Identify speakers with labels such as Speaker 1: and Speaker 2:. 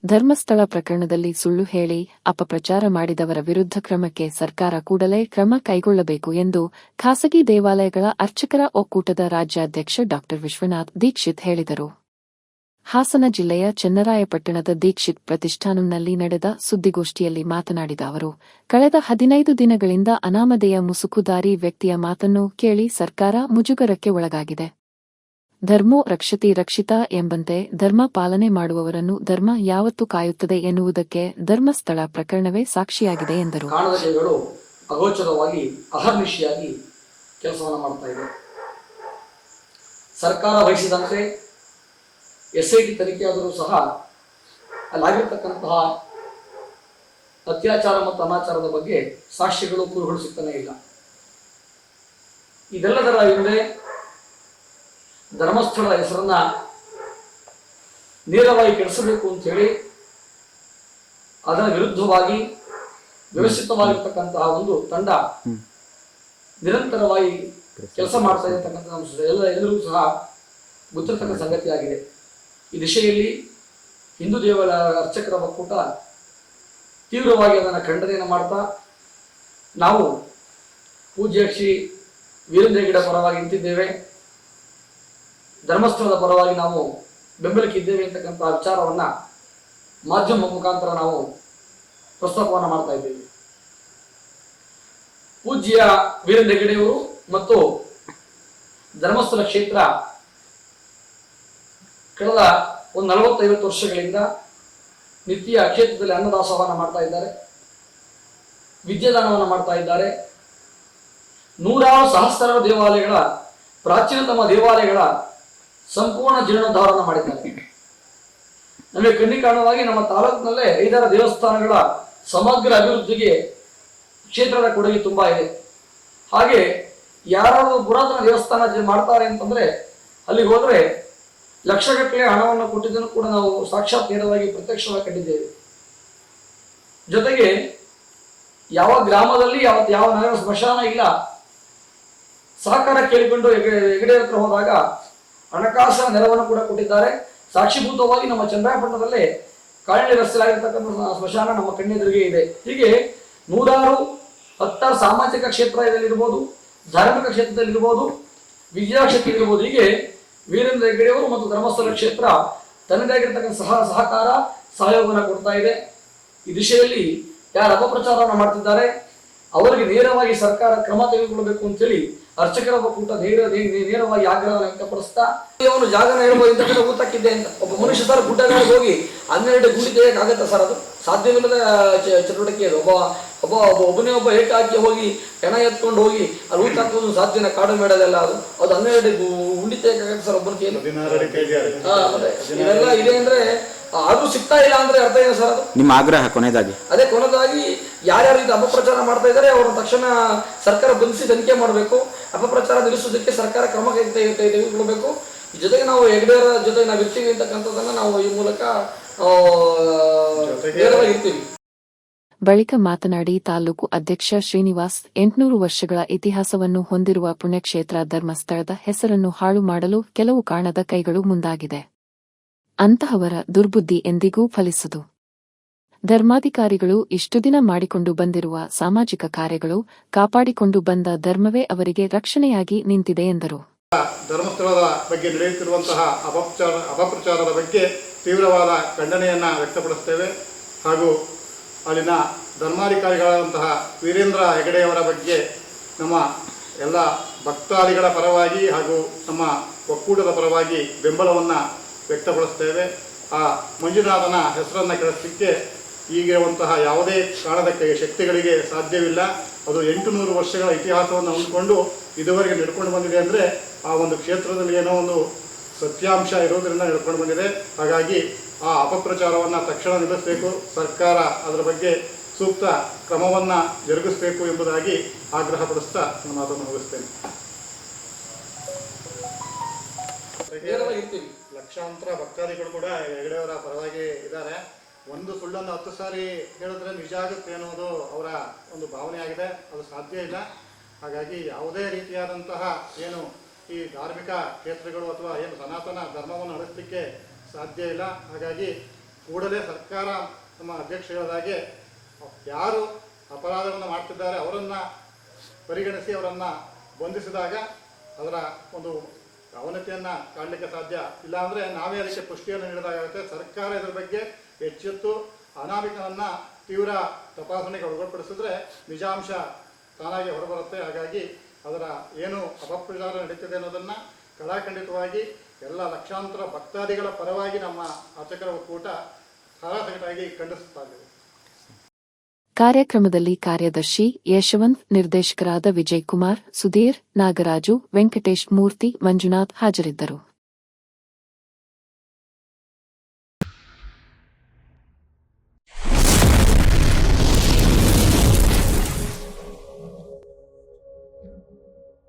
Speaker 1: ಧರ್ಮಸ್ಥಳ ಪ್ರಕರಣದಲ್ಲಿ ಸುಳ್ಳು ಹೇಳಿ ಅಪಪ್ರಚಾರ ಮಾಡಿದವರ ವಿರುದ್ಧ ಕ್ರಮಕ್ಕೆ ಸರ್ಕಾರ ಕೂಡಲೇ ಕ್ರಮ ಕೈಗೊಳ್ಳಬೇಕು ಎಂದು ಖಾಸಗಿ ದೇವಾಲಯಗಳ ಅರ್ಚಕರ ಒಕ್ಕೂಟದ ರಾಜ್ಯಾಧ್ಯಕ್ಷ ಡಾ ವಿಶ್ವನಾಥ್ ದೀಕ್ಷಿತ್ ಹೇಳಿದರು. ಹಾಸನ ಜಿಲ್ಲೆಯ ಚನ್ನರಾಯಪಟ್ಟಣದ ದೀಕ್ಷಿತ್ ಪ್ರತಿಷ್ಠಾನಂನಲ್ಲಿ ನಡೆದ ಸುದ್ದಿಗೋಷ್ಠಿಯಲ್ಲಿ ಮಾತನಾಡಿದ ಅವರು, ಕಳೆದ 15 ದಿನಗಳಿಂದ ಅನಾಮಧೇಯ ಮುಸುಕುಧಾರಿ ವ್ಯಕ್ತಿಯ ಮಾತನ್ನು ಕೇಳಿ ಸರ್ಕಾರ ಮುಜುಗರಕ್ಕೆ ಒಳಗಾಗಿದೆ. ಧರ್ಮೋ ರಕ್ಷತಿ ರಕ್ಷಿತಾ ಎಂಬಂತೆ ಧರ್ಮ ಪಾಲನೆ ಮಾಡುವವರನ್ನು ಧರ್ಮ ಯಾವತ್ತು ಕಾಯುತ್ತದೆ ಎನ್ನುವುದಕ್ಕೆ ಧರ್ಮಸ್ಥಳ ಪ್ರಕರಣವೇ ಸಾಕ್ಷಿಯಾಗಿದೆ ಎಂದರು.
Speaker 2: ಅಗೋಚರವಾಗಿ ಅಹರ್ನಿಶಿಯಾಗಿ ಕೆಲಸವನ್ನು ಮಾಡ್ತಾ ಇದೆ. ಸರ್ಕಾರ ವಹಿಸಿದಂತೆ SIT ತನಿಖೆಯಾದರೂ ಸಹ ಅಲ್ಲಾಗಿರ್ತಕ್ಕಂತಹ ಅತ್ಯಾಚಾರ ಮತ್ತು ಅನಾಚಾರದ ಬಗ್ಗೆ ಸಾಕ್ಷ್ಯಗಳು ಕುರುಹುಗಳು ಸಿಗ್ತಾನೆ ಇಲ್ಲ. ಇದೆಲ್ಲದರ ಹಿಂದೆ ಧರ್ಮಸ್ಥಳದ ಹೆಸರನ್ನ ನೇರವಾಗಿ ಕೆಡಿಸಬೇಕು ಅಂತ ಹೇಳಿ ಅದರ ವಿರುದ್ಧವಾಗಿ ವ್ಯವಸ್ಥಿತವಾಗಿರ್ತಕ್ಕಂತಹ ಒಂದು ತಂಡ ನಿರಂತರವಾಗಿ ಕೆಲಸ ಮಾಡ್ತಾ ಇರತಕ್ಕಂಥ ಎಲ್ಲರಿಗೂ ಸಹ ಗೊತ್ತಿರತಕ್ಕ ಸಂಗತಿಯಾಗಿದೆ. ಈ ದಿಶೆಯಲ್ಲಿ ಹಿಂದೂ ದೇವಾಲಯ ಅರ್ಚಕರ ಒಕ್ಕೂಟ ತೀವ್ರವಾಗಿ ಅದನ್ನು ಖಂಡನೆಯನ್ನು ಮಾಡ್ತಾ, ನಾವು ಪೂಜ್ಯ ಶ್ರೀ ವೀರೇಂದ್ರ ಹೆಗ್ಗಡೆ ಪರವಾಗಿ ನಿಂತಿದ್ದೇವೆ, ಧರ್ಮಸ್ಥಳದ ಪರವಾಗಿ ನಾವು ಬೆಂಬಲಕ್ಕಿದ್ದೇವೆ ಅಂತಕ್ಕಂಥ ವಿಚಾರವನ್ನ ಮಾಧ್ಯಮ ಮುಖಾಂತರ ನಾವು ಪ್ರಸ್ತಾಪವನ್ನು ಮಾಡ್ತಾ ಇದ್ದೇವೆ. ಪೂಜ್ಯ ವೀರೇಂದ್ರ ಹೆಗ್ಗಡೆಯವರು ಮತ್ತು ಧರ್ಮಸ್ಥಳ ಕ್ಷೇತ್ರ ಕಳೆದ 40-50 ವರ್ಷಗಳಿಂದ ನಿತ್ಯ ಕ್ಷೇತ್ರದಲ್ಲಿ ಅನ್ನದಾಸೋಹವನ್ನು ಮಾಡ್ತಾ ಇದ್ದಾರೆ, ವಿದ್ಯಾದಾನವನ್ನು ಮಾಡ್ತಾ ಇದ್ದಾರೆ. ನೂರಾರು ಸಹಸ್ರಾರು ದೇವಾಲಯಗಳ ಪ್ರಾಚೀನತಮ ದೇವಾಲಯಗಳ ಸಂಪೂರ್ಣ ಜೀರ್ಣೋದ್ಧಾರವನ್ನು ಮಾಡಿದ್ದಾರೆ. ನಮಗೆ ಕಣ್ಣಿಕಾಣವಾಗಿ ನಮ್ಮ ತಾಲೂಕಿನಲ್ಲೇ 5-6 ದೇವಸ್ಥಾನಗಳ ಸಮಗ್ರ ಅಭಿವೃದ್ಧಿಗೆ ಕ್ಷೇತ್ರದ ಕೊಡುಗೆ ತುಂಬಾ ಇದೆ. ಹಾಗೆ ಯಾರಾದರೂ ಪುರಾತನ ದೇವಸ್ಥಾನ ಮಾಡ್ತಾರೆ ಅಂತಂದ್ರೆ ಅಲ್ಲಿಗೆ ಹೋದ್ರೆ ಲಕ್ಷಗಟ್ಟಲೆ ಹಣವನ್ನು ಕೊಟ್ಟಿದ್ದನ್ನು ಕೂಡ ನಾವು ಸಾಕ್ಷಾತ್ ನೇರವಾಗಿ ಪ್ರತ್ಯಕ್ಷವಾಗಿ ಕಂಡಿದ್ದೇವೆ. ಜೊತೆಗೆ ಯಾವ ಗ್ರಾಮದಲ್ಲಿ ಯಾವ ನಗರ ಸ್ಮಶಾನ ಇಲ್ಲ, ಸಹಕಾರ ಕೇಳಿಕೊಂಡು ಹೆಗಡೆ ಹತ್ರ ಹೋದಾಗ ಹಣಕಾಸಿನ ನೆರವನ್ನು ಕೂಡ ಕೊಟ್ಟಿದ್ದಾರೆ. ಸಾಕ್ಷಿಭೂತವಾಗಿ ನಮ್ಮ ಚನ್ನರಾಯಪಟ್ಟಣದಲ್ಲೇ ಕಾಲನಿ ರಸ್ತೆಯಾಗಿರ್ತಕ್ಕಂಥ ಸ್ಮಶಾನ ನಮ್ಮ ಕಣ್ಣೆದುರಿಗೆ ಇದೆ. ಹೀಗೆ ನೂರಾರು 10 ಸಾಮಾಜಿಕ ಕ್ಷೇತ್ರದಲ್ಲಿರ್ಬೋದು, ಧಾರ್ಮಿಕ ಕ್ಷೇತ್ರದಲ್ಲಿರ್ಬೋದು, ವಿದ್ಯಾಕ್ಷೇತ್ರದಲ್ಲಿರ್ಬೋದು, ಹೀಗೆ ವೀರೇಂದ್ರ ಹೆಗ್ಗಡೆಯವರು ಮತ್ತು ಧರ್ಮಸ್ಥಳ ಕ್ಷೇತ್ರ ತನ್ನದೇ ಆಗಿರ್ತಕ್ಕಂಥ ಸಹಕಾರ ಸಹಯೋಗವನ್ನು ಕೊಡ್ತಾ ಇದೆ. ಈ ದಿಶೆಯಲ್ಲಿ ಯಾರು ಅಪಪ್ರಚಾರವನ್ನು ಮಾಡ್ತಿದ್ದಾರೆ ಅವರಿಗೆ ನೇರವಾಗಿ ಸರ್ಕಾರ ಕ್ರಮ ತೆಗೆದುಕೊಳ್ಳಬೇಕು ಅಂತೇಳಿ ಅರ್ಚಕರ ಒಕ್ಕೂಟ ನೇರವಾಗಿ ಆಗ್ರಹವನ್ನು ವ್ಯಕ್ತಪಡಿಸ್ತಾ, ಅವನು ಜಾಗನ ಹೇಳ್ಬೋದು ಇಂಥ ಊತಕ್ಕಿದ್ದೆ ಅಂತ ಒಬ್ಬ ಮನುಷ್ಯ ಸರ್ ಗುಡ್ಡಗಳಿಗೆ ಹೋಗಿ 12 ಗುಂಡಿ ತೆಗೆಯಕ್ಕಾಗತ್ತೆ ಸರ್? ಅದು ಸಾಧ್ಯವಿಲ್ಲದ ಚಟುವಟಿಕೆ. ಅದು ಒಬ್ಬನೇ ಏಕಾಕಿ ಹೋಗಿ ಹೆಣ ಎತ್ಕೊಂಡು ಹೋಗಿ ಅಲ್ಲಿ ಊಟ ಹಾಕೋದು ಸಾಧ್ಯನ? ಕಾಡು ಮೇಡಲೆಲ್ಲ ಅದು 12 ಗುಂಡಿ ತೆಗೆಯಕ್ಕಾಗತ್ತೆ ಸರ್ ಒಬ್ಬನ ಕೈಯಲ್ಲಿ? ಇದೆಲ್ಲ ಇದೆ ಅಂದ್ರೆ ಆದ್ರೂ ಸಿಗ್ತಾ ಇಲ್ಲ ಅಂದ್ರೆ ಅರ್ಥ ಏನು ಸರ್? ಅದು
Speaker 3: ನಿಮ್ಮ ಆಗ್ರಹ ಕೊನೆಯದಾಗಿ
Speaker 2: ಕೊನೆಯದಾಗಿ ಯಾರ್ಯಾರು ಇದು ಅಪಪ್ರಚಾರ ಮಾಡ್ತಾ ಇದ್ದಾರೆ ಅವ್ರನ್ನ ತಕ್ಷಣ ಸರ್ಕಾರ ಬಂಧಿಸಿ ತನಿಖೆ ಮಾಡಬೇಕು. ಅಪಪ್ರಚಾರ ನಿಲ್ಲಿಸೋದಕ್ಕೆ ಸರ್ಕಾರ ಕ್ರಮ ತೆಗೆದುಕೊಳ್ಬೇಕು. ಜೊತೆಗೆ ನಾವು ಹೆಗ್ಡೆಯವರ ಜೊತೆಗೆ ನಾವು ಇರ್ತೀವಿ ಅಂತಕ್ಕಂಥದ್ದನ್ನ ನಾವು ಈ ಮೂಲಕ ಇರ್ತೀವಿ.
Speaker 1: ಬಳಿಕ ಮಾತನಾಡಿ, ತಾಲೂಕು ಅಧ್ಯಕ್ಷ ಶ್ರೀನಿವಾಸ್ 800 ವರ್ಷಗಳ ಇತಿಹಾಸವನ್ನು ಹೊಂದಿರುವ ಪುಣ್ಯಕ್ಷೇತ್ರ ಧರ್ಮಸ್ಥಳದ ಹೆಸರನ್ನು ಹಾಳು ಮಾಡಲು ಕೆಲವು ಕಾಣದ ಕೈಗಳು ಮುಂದಾಗಿದೆ. ಅಂತಹವರ ದುರ್ಬುದ್ಧಿ ಎಂದಿಗೂ ಫಲಿಸದು. ಧರ್ಮಾಧಿಕಾರಿಗಳು ಇಷ್ಟು ದಿನ ಮಾಡಿಕೊಂಡು ಬಂದಿರುವ ಸಾಮಾಜಿಕ ಕಾರ್ಯಗಳು, ಕಾಪಾಡಿಕೊಂಡು ಬಂದ ಧರ್ಮವೇ ಅವರಿಗೆ ರಕ್ಷಣೆಯಾಗಿ ನಿಂತಿದೆ ಎಂದರು.
Speaker 4: ಧರ್ಮಸ್ಥಳದ ಬಗ್ಗೆ ನಡೆಯುತ್ತಿರುವಂತಹ ಅಪಪ್ರಚಾರದ ಬಗ್ಗೆ ತೀವ್ರವಾದ ಖಂಡನೆಯನ್ನು ವ್ಯಕ್ತಪಡಿಸುತ್ತೇವೆ. ಹಾಗೂ ಅಲ್ಲಿನ ಧರ್ಮಾಧಿಕಾರಿಗಳಾದಂತಹ ವೀರೇಂದ್ರ ಹೆಗ್ಗಡೆಯವರ ಬಗ್ಗೆ ನಮ್ಮ ಎಲ್ಲ ಭಕ್ತಾದಿಗಳ ಪರವಾಗಿ ಹಾಗೂ ನಮ್ಮ ಒಕ್ಕೂಟದ ಪರವಾಗಿ ಬೆಂಬಲವನ್ನು ವ್ಯಕ್ತಪಡಿಸ್ತೇವೆ. ಆ ಮಂಜುನಾಥನ ಹೆಸರನ್ನು ಕೆಡಿಸಲಿಕ್ಕೆ ಈಗಿರುವಂತಹ ಯಾವುದೇ ಕಾರಣದ ಶಕ್ತಿಗಳಿಗೆ ಸಾಧ್ಯವಿಲ್ಲ. ಅದು 800 ವರ್ಷಗಳ ಇತಿಹಾಸವನ್ನು ಹೊಂದಿಕೊಂಡು ಇದುವರೆಗೆ ನಡ್ಕೊಂಡು ಬಂದಿದೆ ಅಂದರೆ ಆ ಒಂದು ಕ್ಷೇತ್ರದಲ್ಲಿ ಏನೋ ಒಂದು ಸತ್ಯಾಂಶ ಇರೋದರಿಂದ ನಡ್ಕೊಂಡು ಬಂದಿದೆ. ಹಾಗಾಗಿ ಆ ಅಪಪ್ರಚಾರವನ್ನು ತಕ್ಷಣ ನಿಲ್ಲಿಸಬೇಕು, ಸರ್ಕಾರ ಅದರ ಬಗ್ಗೆ ಸೂಕ್ತ ಕ್ರಮವನ್ನು ಜರುಗಿಸಬೇಕು ಎಂಬುದಾಗಿ ಆಗ್ರಹಪಡಿಸ್ತಾ ನನ್ನ ಮಾತನ್ನು ಮುಗಿಸ್ತೇನೆ. ಲಕ್ಷಾಂತರ ಭಕ್ತಾದಿಗಳು ಕೂಡ ಹೆಗ್ಡೆಯವರ ಪರವಾಗಿ ಇದ್ದಾರೆ. ಒಂದು ಸುಳ್ಳನ್ನು 10 ಸಾರಿ ಹೇಳಿದ್ರೆ ನಿಜ ಆಗುತ್ತೆ ಅನ್ನೋದು ಅವರ ಒಂದು ಭಾವನೆ ಆಗಿದೆ. ಅದು ಸಾಧ್ಯ ಇಲ್ಲ. ಹಾಗಾಗಿ ಯಾವುದೇ ರೀತಿಯಾದಂತಹ ಏನು ಈ ಧಾರ್ಮಿಕ ಕ್ಷೇತ್ರಗಳು ಅಥವಾ ಏನು ಸನಾತನ ಧರ್ಮವನ್ನು ನಡೆಸಲಿಕ್ಕೆ ಸಾಧ್ಯ ಇಲ್ಲ. ಹಾಗಾಗಿ ಕೂಡಲೇ ಸರ್ಕಾರ ನಮ್ಮ ಅಧ್ಯಕ್ಷಗಳಾಗಿ ಯಾರು ಅಪರಾಧವನ್ನು ಮಾಡ್ತಿದ್ದಾರೆ ಅವರನ್ನು ಪರಿಗಣಿಸಿ ಅವರನ್ನು ಬಂಧಿಸಿದಾಗ ಅದರ ಒಂದು ಅವನತಿಯನ್ನು ಕಾಡಲಿಕ್ಕೆ ಸಾಧ್ಯ. ಇಲ್ಲಾಂದರೆ ನಾವೇ ಅದಕ್ಕೆ ಪುಷ್ಟಿಯನ್ನು ನೀಡಿದಾಗುತ್ತೆ. ಸರ್ಕಾರ ಇದರ ಬಗ್ಗೆ ಎಚ್ಚೆತ್ತು ಅನಾಮಿಕನನ್ನು ತೀವ್ರ ತಪಾಸಣೆಗೆ ಒಳಪಡಿಸಿದ್ರೆ ನಿಜಾಂಶ ತಾನಾಗಿ ಹೊರಬರುತ್ತೆ. ಹಾಗಾಗಿ ಅದರ ಏನು ಅಪಪ್ರಚಾರ ನಡೀತಿದೆ ಅನ್ನೋದನ್ನು ಕಡಾಖಂಡಿತವಾಗಿ ಎಲ್ಲ ಲಕ್ಷಾಂತರ ಭಕ್ತಾದಿಗಳ ಪರವಾಗಿ ನಮ್ಮ ಅರ್ಚಕರ ಒಕ್ಕೂಟ ಸಾರಾಸಗಟಾಗಿ ಖಂಡಿಸುತ್ತಾ ಇದೆ.
Speaker 1: ಕಾರ್ಯಕ್ರಮದಲ್ಲಿ ಕಾರ್ಯದರ್ಶಿ ಯಶವಂತ್, ನಿರ್ದೇಶಕರಾದ ವಿಜಯ್ ಕುಮಾರ್, ಸುಧೀರ್, ನಾಗರಾಜು, ವೆಂಕಟೇಶ್ ಮೂರ್ತಿ, ಮಂಜುನಾಥ್ ಹಾಜರಿದ್ದರು.